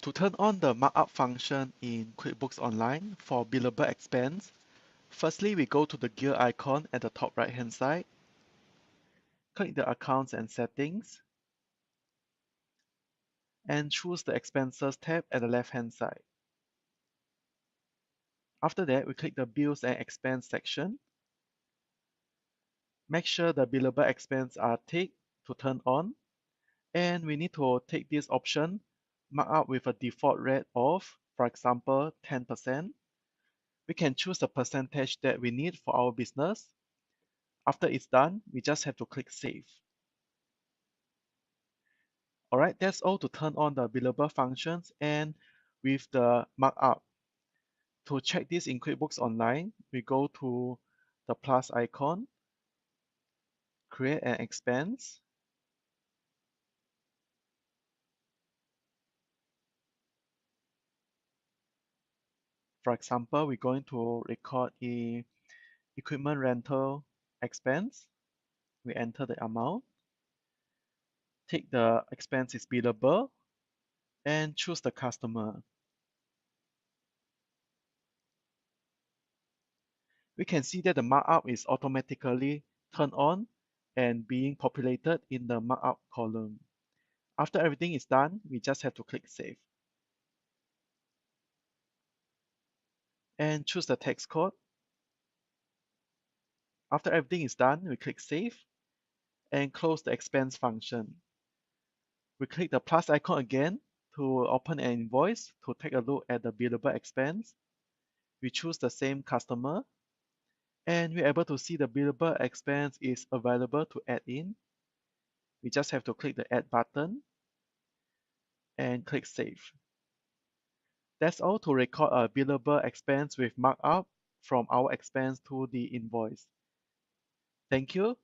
To turn on the markup function in QuickBooks Online for billable expense, firstly we go to the gear icon at the top right hand side, click the Accounts and Settings, and choose the Expenses tab at the left hand side. After that, we click the Bills and Expense section. Make sure the billable expense are ticked to turn on, and we need to take this option, markup with a default rate of, for example, 10%. We can choose the percentage that we need for our business. After it's done, we just have to click Save. Alright, that's all to turn on the billable functions and with the markup. To check this in QuickBooks Online, we go to the plus icon, create an expense. For example, we're going to record a equipment rental expense. We enter the amount, take the expense is billable, and choose the customer. We can see that the markup is automatically turned on and being populated in the markup column. After everything is done, we just have to click Save. And choose the text code. After everything is done, we click Save and close the expense function. We click the plus icon again to open an invoice to take a look at the billable expense. We choose the same customer and we're able to see the billable expense is available to add in. We just have to click the Add button and click Save. That's all to record a billable expense with markup from our expense to the invoice. Thank you.